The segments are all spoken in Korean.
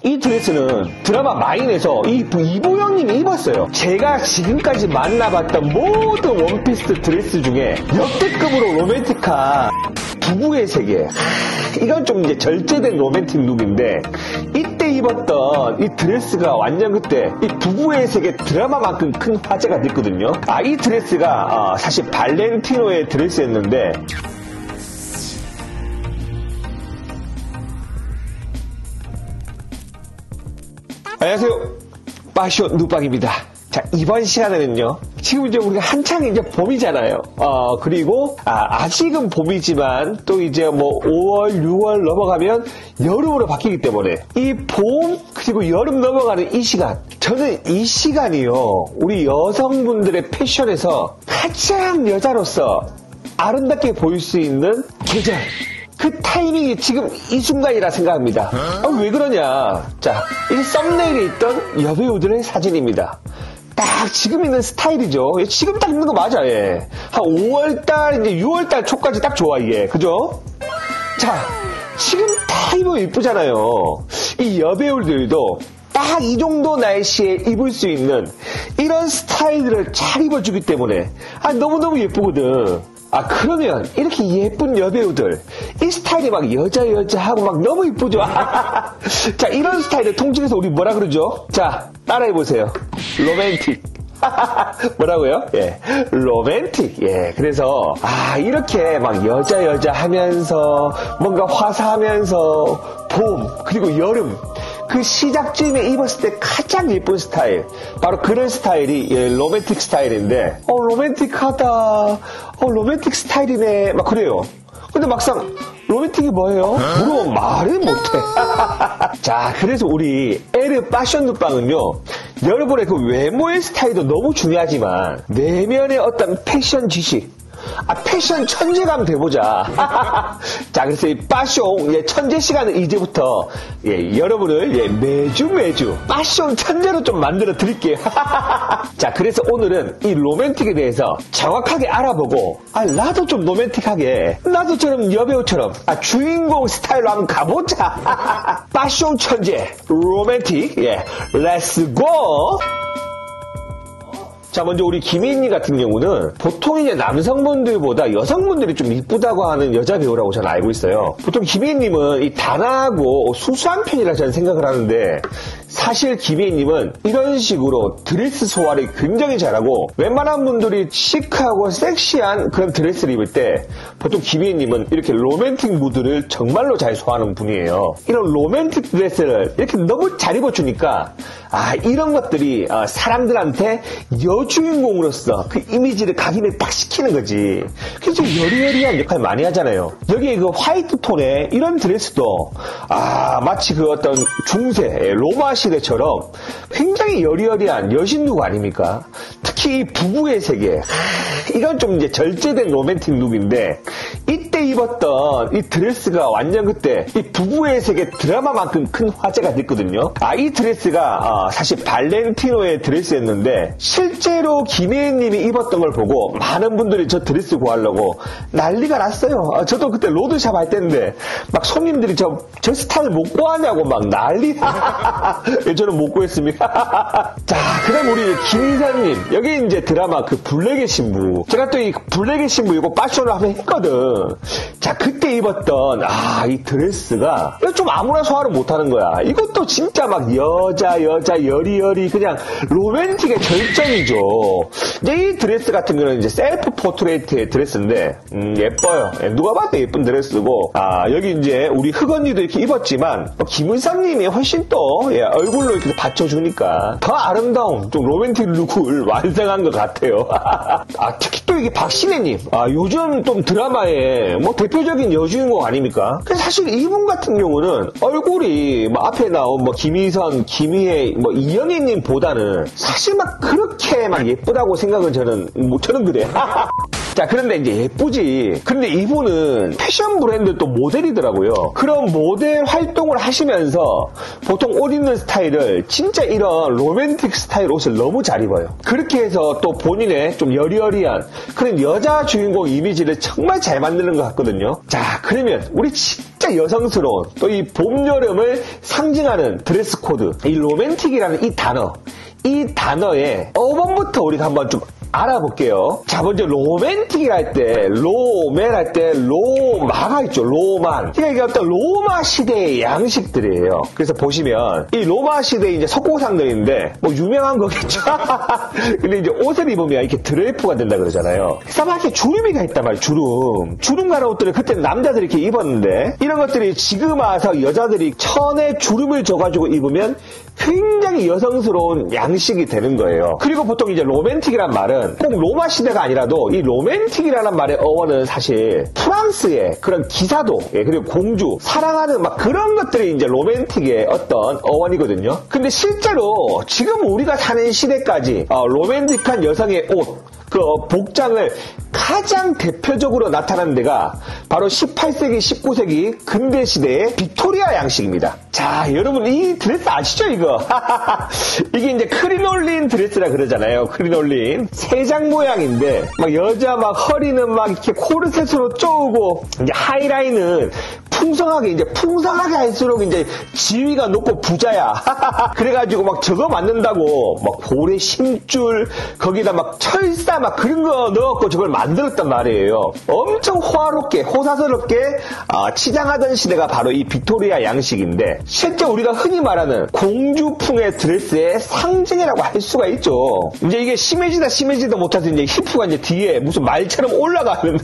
이 드레스는 드라마 마인에서 이보영님이 입었어요. 제가 지금까지 만나봤던 모든 원피스 드레스 중에 역대급으로 로맨틱한 부부의 세계. 이건 좀 이제 절제된 로맨틱 룩인데, 이때 입었던 이 드레스가 완전 그때 이 부부의 세계 드라마만큼 큰 화제가 됐거든요. 이 드레스가 사실 발렌티노의 드레스였는데, 안녕하세요, 파션 누빵입니다. 자, 이번 시간에는요, 지금 이제 우리가 한창 이제 봄이잖아요. 그리고 아직은 봄이지만 또 이제 뭐 5월, 6월 넘어가면 여름으로 바뀌기 때문에 이 봄 그리고 여름 넘어가는 이 시간, 저는 이 시간이요, 우리 여성분들의 패션에서 가장 여자로서 아름답게 보일 수 있는 계절, 그 타이밍이 지금 이 순간이라 생각합니다. 왜 그러냐? 자, 이 썸네일에 있던 여배우들의 사진입니다. 딱 지금 있는 스타일이죠. 지금 딱 있는 거 맞아, 예. 한 5월달, 이제 6월달 초까지 딱 좋아, 이게. 그죠? 자, 지금 다 입으면 이쁘잖아요. 이 여배우들도 딱 이 정도 날씨에 입을 수 있는 이런 스타일들을 잘 입어주기 때문에 너무너무 예쁘거든. 그러면 이렇게 예쁜 여배우들, 이 스타일이 막 여자하고 막 너무 이쁘죠? 자, 이런 스타일을 통칭해서 우리 뭐라 그러죠? 자, 따라해보세요. 로맨틱. 뭐라고요? 예, 로맨틱. 예, 그래서 이렇게 막 여자 하면서 뭔가 화사하면서 봄 그리고 여름, 그 시작쯤에 입었을 때 가장 예쁜 스타일, 바로 그런 스타일이 로맨틱 스타일인데, 로맨틱하다, 로맨틱 스타일이네, 막 그래요. 근데 막상 로맨틱이 뭐예요? 물어보면 말을 못해. 자, 그래서 우리 에르 파션 누빵은요, 여러분의 그 외모의 스타일도 너무 중요하지만 내면의 어떤 패션 지식, 패션 천재감 돼보자. 자, 그래서 이 파쇼 천재 시간은 이제부터 여러분을 매주 파쇼 천재로 좀 만들어 드릴게요. 자, 그래서 오늘은 이 로맨틱에 대해서 정확하게 알아보고, 나도 좀 로맨틱하게, 나도 저런 여배우처럼 주인공 스타일로 한번 가보자. 파쇼 천재 로맨틱, 렛츠 고. 자, 먼저 우리 김혜인님 같은 경우는 보통 이제 남성분들보다 여성분들이 좀 이쁘다고 하는 여자 배우라고 저는 알고 있어요. 보통 김혜인님은 이 단아하고 수수한 편이라 저는 생각을 하는데, 사실 김혜인님은 이런 식으로 드레스 소화를 굉장히 잘하고, 웬만한 분들이 시크하고 섹시한 그런 드레스를 입을 때 보통 김혜인님은 이렇게 로맨틱 무드를 정말로 잘 소화하는 분이에요. 이런 로맨틱 드레스를 이렇게 너무 잘 입어주니까 이런 것들이 사람들한테 여주인공으로서 그 이미지를 각인을 딱 시키는 거지. 그래서 여리여리한 역할 많이 하잖아요. 여기에 그 화이트 톤의 이런 드레스도 마치 그 어떤 중세 로마 시대처럼 굉장히 여리여리한 여신룩 아닙니까? 특히 이 부부의 세계, 이건 좀 이제 절제된 로맨틱 룩인데, 이때 입었던 이 드레스가 완전 그때 이 부부의 세계 드라마만큼 큰 화제가 됐거든요. 이 드레스가 사실 발렌티노의 드레스였는데, 실제로 김혜인님이 입었던 걸 보고 많은 분들이 저 드레스 구하려고 난리가 났어요. 저도 그때 로드샵 할 때인데 막 손님들이 저 스타일 못 구하냐고 막 난리. 저는 못 구했습니다. 자, 그다음 우리 김희선님, 여기 이제 드라마 그 블랙의 신부, 제가 또 이 블랙의 신부 이거 파션을 한번 했거든. 자, 그때 입었던 이 드레스가 좀 아무나 소화를 못하는 거야. 이것도 진짜 막 여자 여리여리 그냥 로맨틱의 절정이죠. 이제 이 드레스 같은 경우는 이제 셀프 포트레이트의 드레스인데 예뻐요. 누가 봐도 예쁜 드레스고, 여기 이제 우리 흑언니도 이렇게 입었지만 김은상님이 훨씬 또 얼굴로 이렇게 받쳐주니까 더 아름다운 좀 로맨틱 룩을 완성한 것 같아요. 특히 또 이게 박신혜님, 요즘 좀 드라마의 뭐 대표적인 여주인공 아닙니까? 사실 이분 같은 경우는 얼굴이 뭐 앞에 나온 뭐 김희선, 김희애, 뭐 이영애님보다는 사실 막 그렇게 막 예쁘다고 생각은 저는 그래. 자, 그런데 이제 예쁘지. 근데 이분은 패션 브랜드 또 모델이더라고요. 그런 모델 활동을 하시면서 보통 옷 입는 스타일을 진짜 이런 로맨틱 스타일 옷을 너무 잘 입어요. 그렇게 해서 또 본인의 좀 여리여리한 그런 여자 주인공 이미지를 정말 잘 만드는 것 같거든요. 자, 그러면 우리 진짜 여성스러운 또 이 봄, 여름을 상징하는 드레스 코드, 이 로맨틱이라는 이 단어의 어원부터 우리가 한번 좀 알아볼게요. 자, 먼저 로맨틱이라 할 때, 로맨 할 때, 로마가 있죠. 로만. 이게 어떤 로마 시대의 양식들이에요. 그래서 보시면, 이 로마 시대의 이제 석고상들인데, 뭐 유명한 거겠죠. 근데 이제 옷을 입으면 이렇게 드레이프가 된다 그러잖아요. 그래서 막 이렇게 주름이가 있단 말이에요. 주름 가는 옷들을 그때 남자들이 이렇게 입었는데, 이런 것들이 지금 와서 여자들이 천에 주름을 줘가지고 입으면 굉장히 여성스러운 양식이 되는 거예요. 그리고 보통 이제 로맨틱이란 말은 꼭 로마 시대가 아니라도 이 로맨틱이라는 말의 어원은 사실 프랑스의 그런 기사도, 그리고 공주, 사랑하는 막 그런 것들이 이제 로맨틱의 어떤 어원이거든요. 근데 실제로 지금 우리가 사는 시대까지 로맨틱한 여성의 옷, 그 복장을 가장 대표적으로 나타나는 데가 바로 18세기, 19세기 근대 시대의 빅토리아 양식입니다. 자, 여러분 이 드레스 아시죠 이거? 이게 이제 크리놀린 드레스라 그러잖아요. 크리놀린 세장 모양인데 막 여자 막 허리는 막 이렇게 코르셋으로 쪼고 이제 하이라인은 풍성하게 할수록 이제 지위가 높고 부자야. 그래가지고 막 저거 만든다고 막 볼에 심줄 거기다 막 철사 막 그런 거 넣었고 저걸 만들었단 말이에요. 엄청 호화롭게 호사스럽게 치장하던 시대가 바로 이 빅토리아 양식인데 실제 우리가 흔히 말하는 공주풍의 드레스의 상징이라고 할 수가 있죠. 이제 이게 심해지다 못해서 이제 히프가 이제 뒤에 무슨 말처럼 올라가는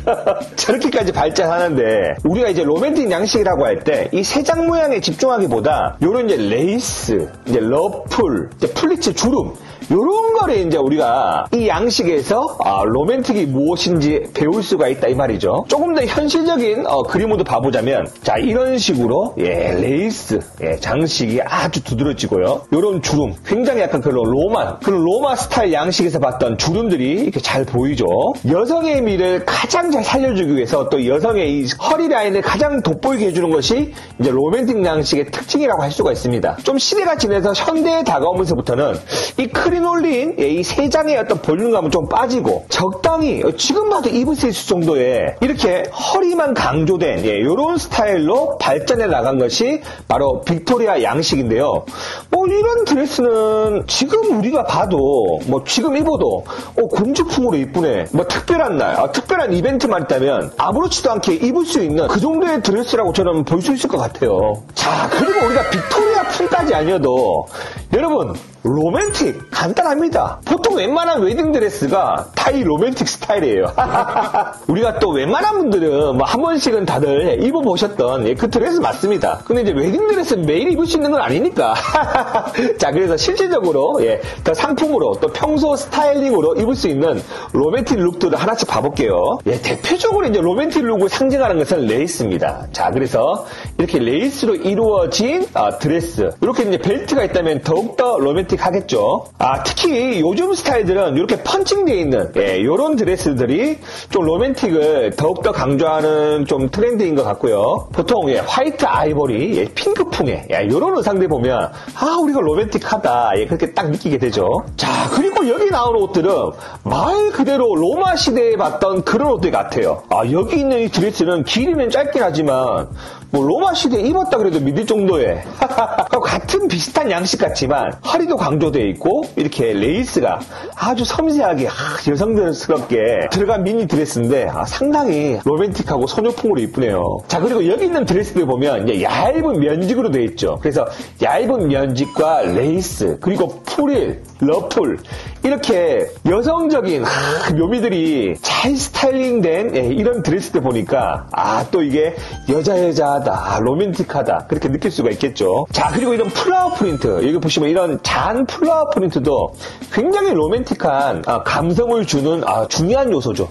저렇게까지 발전하는데 우리가 이제 로맨틱 양식이라고 할 때 이 세장 모양에 집중하기보다 요런 이제 레이스, 이제 러플, 이제 플리츠 주름 요런 거를 이제 우리가 이 양식에서 로맨틱이 무엇인지 배울 수가 있다 이 말이죠. 조금 더 현실적인 그림으로 봐보자면 자 이런 식으로 레이스 장식이 아주 두드러지고요. 요런 주름 굉장히 약간 그런 로마 스타일 양식에서 봤던 주름들이 이렇게 잘 보이죠. 여성의 미를 가장 잘 살려주기 위해서 또 여성의 이 허리 라인을 가장 돋보이게 해주는 것이 이제 로맨틱 양식의 특징이라고 할 수가 있습니다. 좀 시대가 지나서 현대에 다가오면서부터는 이 크리놀린 이 세 장의 어떤 볼륨감은 좀 빠지고 적당히 지금 봐도 입을 수 있을 정도의 이렇게 허리만 강조된 이런 스타일로 발전해 나간 것이 바로 빅토리아 양식인데요. 뭐 이런 드레스는 지금 우리가 봐도 뭐 지금 입어도 공주풍으로 이쁘네. 뭐 특별한 날, 특별한 이벤트만 있다면 아무렇지도 않게 입을 수 있는 그 정도의 드레스라고 저는 볼 수 있을 것 같아요. 자, 그리고 우리가 빅토리아 풍까지 아니어도 여러분 로맨틱 간단합니다. 보통 웬만한 웨딩드레스가 다 이 로맨틱 스타일이에요. 우리가 또 웬만한 분들은 뭐 한 번씩은 다들 입어보셨던 그 드레스 맞습니다. 근데 이제 웨딩드레스는 매일 입을 수 있는 건 아니니까. 자, 그래서 실질적으로 더 상품으로 또 평소 스타일링으로 입을 수 있는 로맨틱 룩들을 하나씩 봐볼게요. 대표적으로 이제 로맨틱 룩을 상징하는 것은 레이스입니다. 자, 그래서 이렇게 레이스로 이루어진 드레스. 이렇게 이제 벨트가 있다면 더욱더 로맨틱 하겠죠. 특히 요즘 스타일들은 이렇게 펀칭되어 있는 이런 드레스들이 좀 로맨틱을 더욱더 강조하는 좀 트렌드인 것 같고요. 보통 화이트 아이보리, 핑크풍의 이런 의상들 보면 우리가 로맨틱하다 그렇게 딱 느끼게 되죠. 자, 그리고 여기 나오는 옷들은 말 그대로 로마 시대에 봤던 그런 옷들 같아요. 여기 있는 이 드레스는 길이는 짧긴 하지만 뭐 로마 시대에 입었다 그래도 믿을 정도의 같은 비슷한 양식 같지만 허리도 강조되어 있고 이렇게 레이스가 아주 섬세하게 여성스럽게 들어간 미니 드레스인데 상당히 로맨틱하고 소녀풍으로 이쁘네요. 자, 그리고 여기 있는 드레스들 보면 이제 얇은 면직으로 되어 있죠. 그래서 얇은 면직과 레이스 그리고 프릴, 러플 이렇게 여성적인 묘미들이 잘 스타일링된 이런 드레스들 보니까 또 이게 여자하다 로맨틱하다 그렇게 느낄 수가 있겠죠. 자, 그리고 이런 플라워 프린트 여기 보시면 이런 잔 플라워 프린트도 굉장히 로맨틱한 감성을 주는 중요한 요소죠.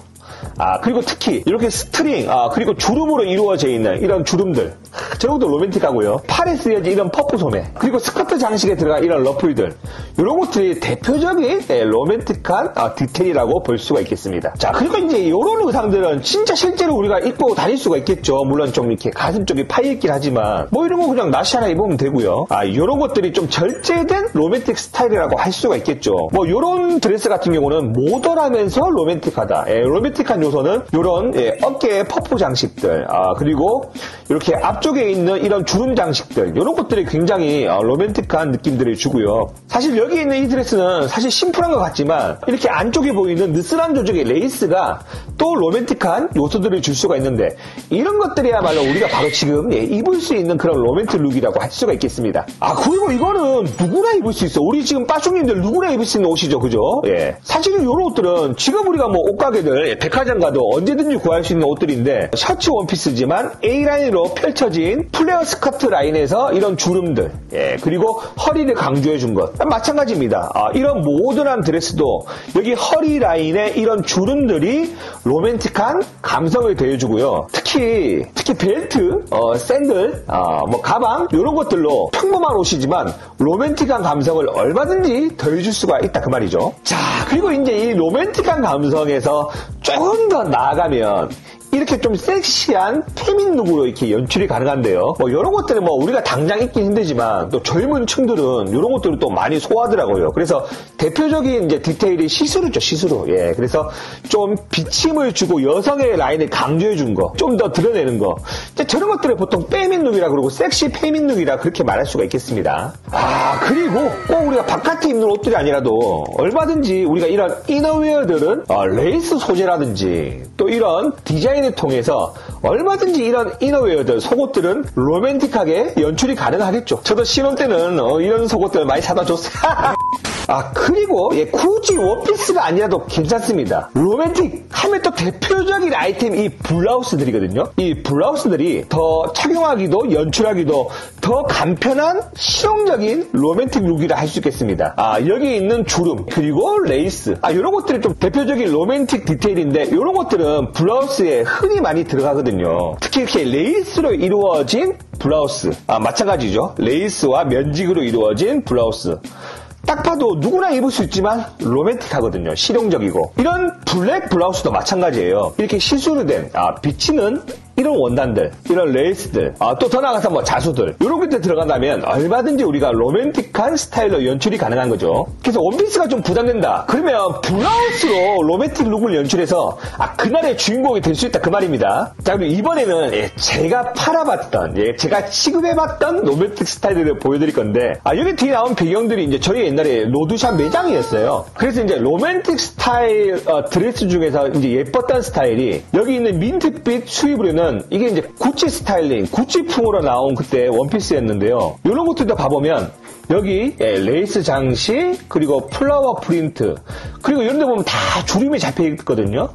그리고 특히 이렇게 스트링, 그리고 주름으로 이루어져 있는 이런 주름들. 저런 것도 로맨틱하고요. 팔에 쓰여진 이런 퍼프 소매, 그리고 스커트 장식에 들어간 이런 러플들. 이런 것들이 대표적인 로맨틱한 디테일이라고 볼 수가 있겠습니다. 자, 그리고 이제 이런 의상들은 진짜 실제로 우리가 입고 다닐 수가 있겠죠. 물론 좀 이렇게 가슴 쪽이 파여있긴 하지만 뭐 이런 거 그냥 나시 하나 입으면 되고요. 이런 것들이 좀 절제된 로맨틱 스타일이라고 할 수가 있겠죠. 뭐 이런 드레스 같은 경우는 모던하면서 로맨틱하다. 로맨틱한 요소는 이런 어깨에 퍼프 장식들, 그리고 이렇게 앞쪽에 있는 이런 주름 장식들, 이런 것들이 굉장히 로맨틱한 느낌들을 주고요. 사실 여기 있는 이 드레스는 사실 심플한 것 같지만 이렇게 안쪽에 보이는 느슨한 조직의 레이스가 또 로맨틱한 요소들을 줄 수가 있는데, 이런 것들이야말로 우리가 바로 지금 입을 수 있는 그런 로맨틱 룩이라고 할 수가 있겠습니다. 그리고 이거는 누구나 입을 수 있어. 우리 지금 빠숑님들 누구나 입을 수 있는 옷이죠, 그죠? 사실은 이런 옷들은 지금 우리가 뭐 옷가게들, 백화점 가도 언제든지 구할 수 있는 옷들인데, 셔츠 원피스지만 A라인으로 펼쳐진 플레어 스커트 라인에서 이런 주름들, 그리고 허리를 강조해준 것 마찬가지입니다. 이런 모던한 드레스도 여기 허리 라인에 이런 주름들이 로맨틱한 감성을 더해주고요. 특히 벨트, 샌들, 뭐 가방 이런 것들로 평범한 옷이지만 로맨틱한 감성을 얼마든지 더해줄 수가 있다 그 말이죠. 자, 그리고 이제 이 로맨틱한 감성에서 조금 더 나아가면 이렇게 좀 섹시한 페민 룩으로 이렇게 연출이 가능한데요. 뭐 이런 것들은 뭐 우리가 당장 입긴 힘들지만 또 젊은 층들은 이런 것들을 또 많이 소화하더라고요. 그래서 대표적인 이제 디테일이 시스루죠, 시스루. 그래서 좀 비침을 주고 여성의 라인을 강조해 준 거, 좀 더 드러내는 거. 저런 것들을 보통 페민 룩이라 그러고 섹시 페민 룩이라 그렇게 말할 수가 있겠습니다. 그리고 꼭 우리가 바깥에 입는 옷들이 아니라도 얼마든지 우리가 이런 이너웨어들은 레이스 소재라든지 또 이런 디자인을 통해서 얼마든지 이런 이너웨어들, 속옷들은 로맨틱하게 연출이 가능하겠죠. 저도 신혼 때는 이런 속옷들 많이 사다 줬어요. 그리고 굳이 원피스가 아니라도 괜찮습니다. 로맨틱 하면 또 대표적인 아이템 이 블라우스들이거든요. 이 블라우스들이 더 착용하기도 연출하기도 더 간편한 실용적인 로맨틱 룩이라 할 수 있겠습니다. 여기 있는 주름 그리고 레이스, 이런 것들이 좀 대표적인 로맨틱 디테일인데, 이런 것들은 블라우스에 흔히 많이 들어가거든요. 특히 이렇게 레이스로 이루어진 블라우스, 마찬가지죠. 레이스와 면직으로 이루어진 블라우스. 딱 봐도 누구나 입을 수 있지만 로맨틱하거든요. 실용적이고. 이런 블랙 블라우스도 마찬가지예요. 이렇게 시스루 된 비치는 이런 원단들, 이런 레이스들, 또 더 나아가서 뭐 자수들, 이런 것들 들어간다면 얼마든지 우리가 로맨틱한 스타일로 연출이 가능한 거죠. 그래서 원피스가 좀 부담된다. 그러면 블라우스로 로맨틱 룩을 연출해서 그날의 주인공이 될 수 있다 그 말입니다. 자, 그럼 이번에는 제가 팔아봤던, 제가 취급해봤던 로맨틱 스타일들을 보여드릴 건데, 여기 뒤에 나온 배경들이 이제 저희 옛날에 로드샵 매장이었어요. 그래서 이제 로맨틱 스타일 드레스 중에서 이제 예뻤던 스타일이, 여기 있는 민트빛 수입으로는 이게 이제 구찌 스타일링, 구찌풍으로 나온 그때 원피스였는데요. 이런 것들도 봐보면 여기 레이스 장식, 그리고 플라워 프린트, 그리고 이런 데 보면 다 주름이 잡혀 있거든요.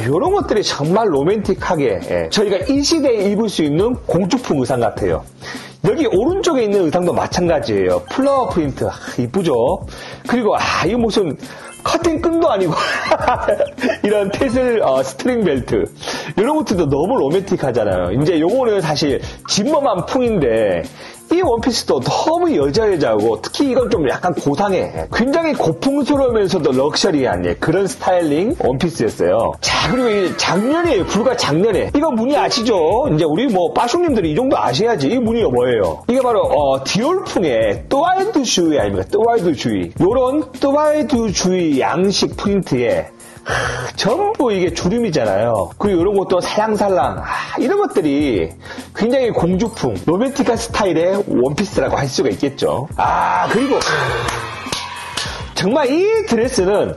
이런 것들이 정말 로맨틱하게 저희가 이 시대에 입을 수 있는 공주풍 의상 같아요. 여기 오른쪽에 있는 의상도 마찬가지예요. 플라워 프린트 이쁘죠. 그리고 이 무슨 커튼 끈도 아니고 이런 테슬 스트링 벨트, 이런 것들도 너무 로맨틱하잖아요. 이제 요거는 사실 진범한 풍인데, 이 원피스도 너무 여자여자하고, 특히 이건 좀 약간 고상해, 굉장히 고풍스러우면서도 럭셔리한 그런 스타일링 원피스였어요. 자, 그리고 작년에, 불과 작년에, 이거 무늬 아시죠? 이제 우리 뭐 빠숑님들이 이 정도 아셔야지. 이 무늬가 뭐예요? 이게 바로 디올풍의 뜨와이드 주의 아닙니까? 뜨와이드 주의. 요런 뜨와이드 주의 양식 프린트에 전부 이게 주름이잖아요. 그리고 이런 것도 살랑살랑, 이런 것들이 굉장히 공주풍, 로맨틱한 스타일의 원피스라고 할 수가 있겠죠. 그리고 정말 이 드레스는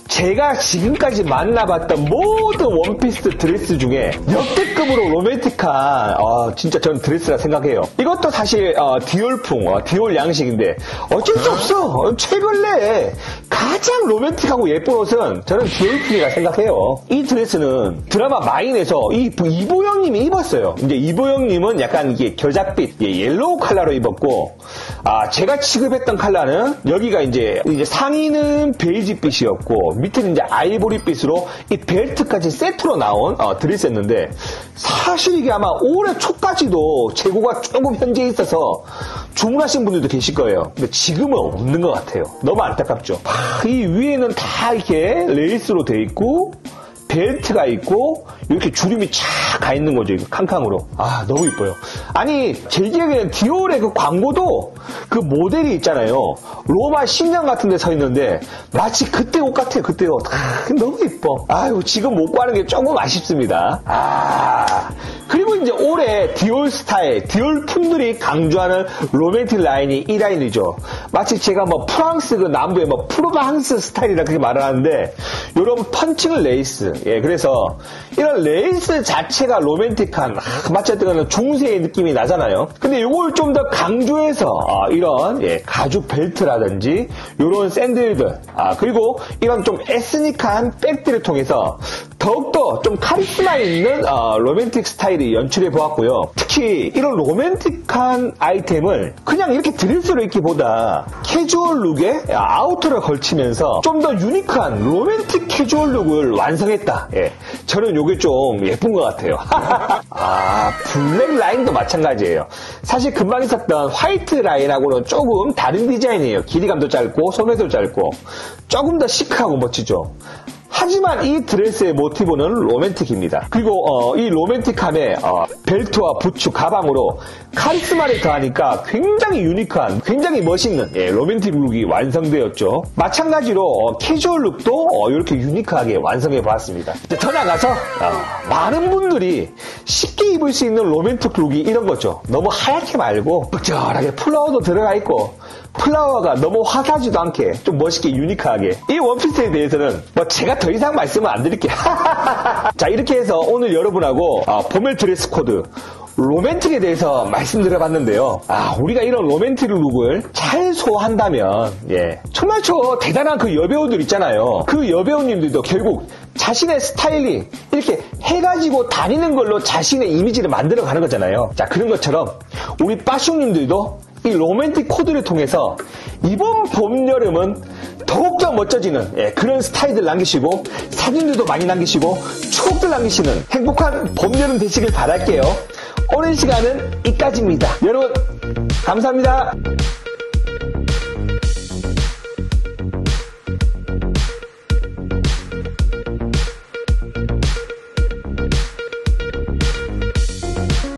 제가 지금까지 만나봤던 모든 원피스 드레스 중에 역대급으로 로맨틱한 진짜 전 드레스라 생각해요. 이것도 사실 디올풍, 디올 양식인데 어쩔 수 없어. 최근 내에 가장 로맨틱하고 예쁜 옷은 저는 디올풍이라 생각해요. 이 드레스는 드라마 마인에서 이보영님이 입었어요. 이제 이보영님은 약간 이게 겨자빛, 옐로우 컬러로 입었고, 제가 취급했던 컬러는 여기가 이제 상의는 베이지빛이었고 밑에는 이제 아이보리빛으로 이 벨트까지 세트로 나온 드레스였는데 사실 이게 아마 올해 초까지도 재고가 조금 현재 있어서 주문하신 분들도 계실 거예요. 근데 지금은 없는 것 같아요. 너무 안타깝죠. 이 위에는 다 이렇게 레이스로 되어 있고 벨트가 있고 이렇게 주름이 쫙 가 있는 거죠. 이거 캉캉으로. 아, 너무 이뻐요. 아니, 제 기억에는 디올의 그 광고도 그 모델이 있잖아요. 로마 신전 같은 데 서 있는데 마치 그때 옷 같아요. 그때 옷. 너무 이뻐. 아유, 지금 못 구하는 게 조금 아쉽습니다. 그리고 이제 올해 디올 스타일, 디올 품들이 강조하는 로맨틱 라인이 이 라인이죠. 마치 제가 뭐 프랑스 그 남부의 뭐 프로방스 스타일이라 그렇게 말을 하는데 이런 펀칭 레이스. 예, 그래서 이런 레이스 자체가 로맨틱한 마치 어떤 중세의 느낌이 나잖아요. 근데 이걸 좀 더 강조해서 이런 가죽 벨트라든지 이런 샌들들 그리고 이런 좀 에스닉한 백들을 통해서 더욱더 좀 카리스마 있는 로맨틱 스타일이 연출해 보았고요. 특히 이런 로맨틱한 아이템을 그냥 이렇게 드레스로 입기보다 캐주얼 룩에 아우터를 걸치면서 좀 더 유니크한 로맨틱 캐주얼 룩을 완성했다. 예, 저는 이게 좀 예쁜 것 같아요. 블랙 라인도 마찬가지예요. 사실 금방 있었던 화이트 라인하고는 조금 다른 디자인이에요. 길이감도 짧고 소매도 짧고 조금 더 시크하고 멋지죠. 하지만 이 드레스의 모티브는 로맨틱입니다. 그리고 이 로맨틱함에 벨트와 부츠, 가방으로 카리스마를 더하니까 굉장히 유니크한, 굉장히 멋있는 로맨틱 룩이 완성되었죠. 마찬가지로 캐주얼 룩도 이렇게 유니크하게 완성해 보았습니다. 더 나가서 많은 분들이 쉽게 입을 수 있는 로맨틱 룩이 이런 거죠. 너무 하얗게 말고 적절하게 플라워도 들어가 있고 플라워가 너무 화사하지도 않게 좀 멋있게 유니크하게. 이 원피스에 대해서는 뭐 제가 더 이상 말씀을 안 드릴게요. 자, 이렇게 해서 오늘 여러분하고 봄의 드레스 코드 로맨틱에 대해서 말씀드려봤는데요. 우리가 이런 로맨틱 룩을 잘 소화한다면 정말 저 대단한 그 여배우들 있잖아요. 그 여배우님들도 결국 자신의 스타일링 이렇게 해가지고 다니는 걸로 자신의 이미지를 만들어가는 거잖아요. 자, 그런 것처럼 우리 빠숑님들도 이 로맨틱 코드를 통해서 이번 봄, 여름은 더욱더 멋져지는 그런 스타일들 남기시고 사진들도 많이 남기시고 추억들 남기시는 행복한 봄, 여름 되시길 바랄게요. 오늘 시간은 이까지입니다. 여러분 감사합니다.